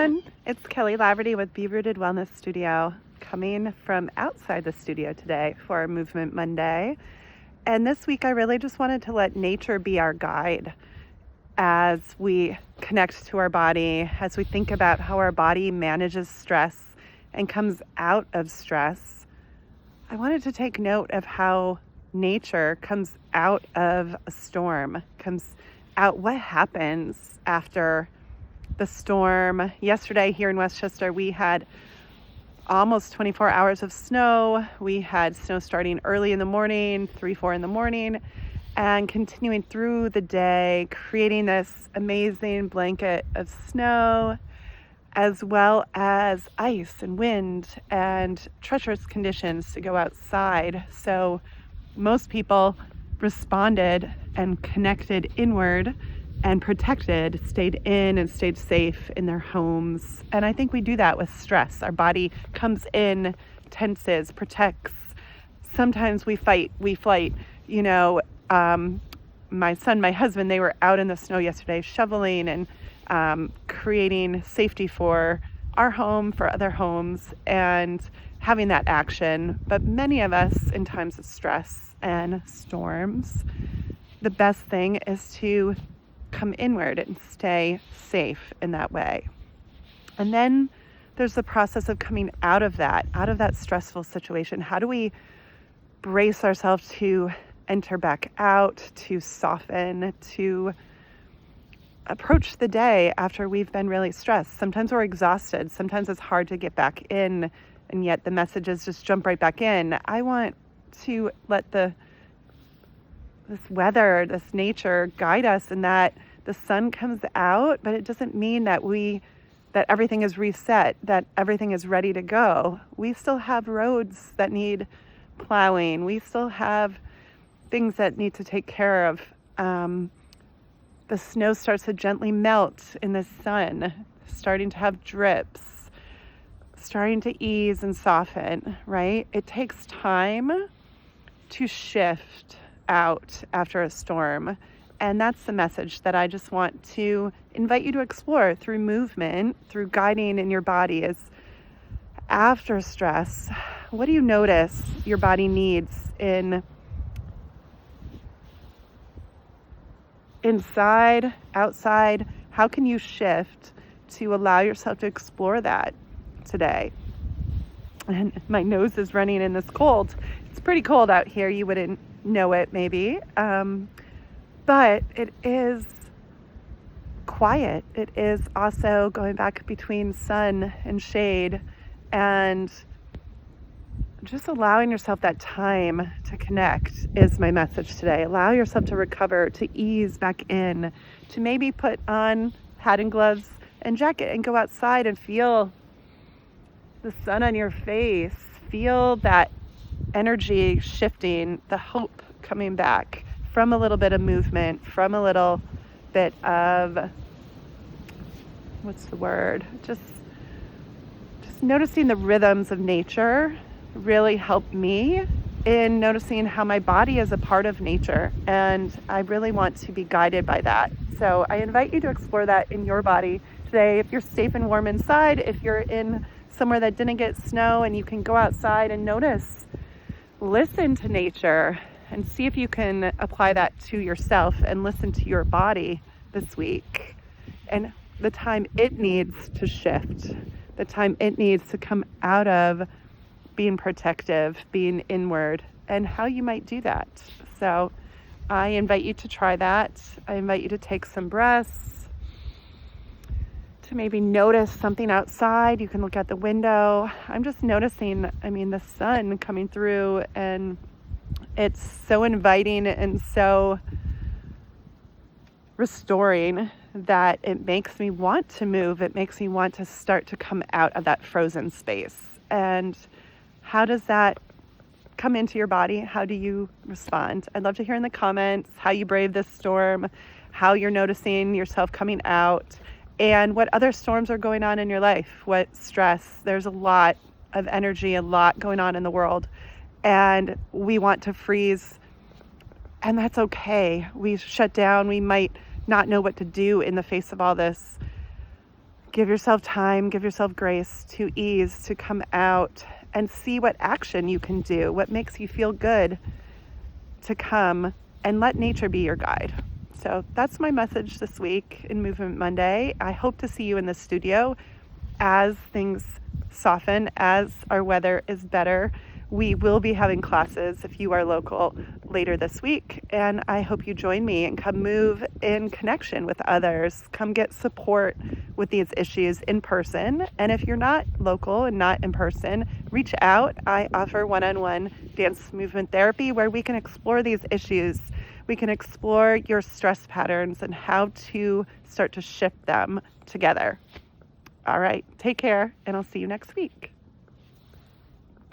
everyone. It's Kelly Laverty with Be Rooted Wellness Studio, coming from outside the studio today for Movement Monday. And this week I really just wanted to let nature be our guide as we connect to our body, as we think about how our body manages stress and comes out of stress. I wanted to take note of how nature comes out of a storm, comes out, what happens after the storm. Yesterday here in Westchester, we had almost 24 hours of snow. We had snow starting early in the morning, 3-4 in the morning, and continuing through the day, creating this amazing blanket of snow, as well as ice and wind and treacherous conditions to go outside. So most people responded and connected inward and protected, stayed in and stayed safe in their homes. And I think we do that with stress. Our body comes in, tenses, protects. Sometimes we fight, we flight. My son, my husband, they were out in the snow yesterday shoveling and creating safety for our home, for other homes, and having that action. But many of us, in times of stress and storms, the best thing is to come inward and stay safe in that way. And then there's the process of coming out of that stressful situation. How do we brace ourselves to enter back out, to soften, to approach the day after we've been really stressed? Sometimes we're exhausted. Sometimes it's hard to get back in, and yet the messages just jump right back in. I want to let this weather, this nature guide us in that the sun comes out, but it doesn't mean that everything is reset, that everything is ready to go. We still have roads that need plowing. We still have things that need to take care of. The snow starts to gently melt in the sun, starting to have drips, starting to ease and soften, right? It takes time to shift out after a storm. And that's the message that I just want to invite you to explore through movement, through guiding in your body, is after stress, what do you notice your body needs inside, outside? How can you shift to allow yourself to explore that today? And my nose is running in this cold. It's pretty cold out here. You wouldn't know it maybe. But it is quiet. It is also going back between sun and shade, and just allowing yourself that time to connect is my message today. Allow yourself to recover, to ease back in, to maybe put on hat and gloves and jacket and go outside and feel the sun on your face. Feel that energy shifting, the hope coming back from a little bit of movement, from a little bit of, just noticing the rhythms of nature really helped me in noticing how my body is a part of nature, and I really want to be guided by that. So I invite you to explore that in your body today. If you're safe and warm inside, if you're in somewhere that didn't get snow and you can go outside and notice, listen to nature, and see if you can apply that to yourself and listen to your body this week and the time it needs to shift, the time it needs to come out of being protective, being inward, and how you might do that. So I invite you to try that. I invite you to take some breaths, to maybe notice something outside. You can look out the window. I'm just noticing, the sun coming through, and it's so inviting and so restoring that it makes me want to move. It makes me want to start to come out of that frozen space. And how does that come into your body? How do you respond? I'd love to hear in the comments how you brave this storm, how you're noticing yourself coming out, and what other storms are going on in your life, what stress. There's a lot of energy, a lot going on in the world, and we want to freeze, and that's okay. We shut down. We might not know what to do in the face of all this, Give yourself time, give yourself grace to ease, to come out and see what action you can do, what makes you feel good to come and let nature be your guide. So that's my message this week in Movement Monday. I hope to see you in the studio as things soften, as our weather is better. We will be having classes if you are local later this week, and I hope you join me and come move in connection with others. Come get support with these issues in person. And if you're not local and not in person, reach out. I offer one-on-one dance movement therapy where we can explore these issues. We can explore your stress patterns and how to start to shift them together. All right, take care, and I'll see you next week.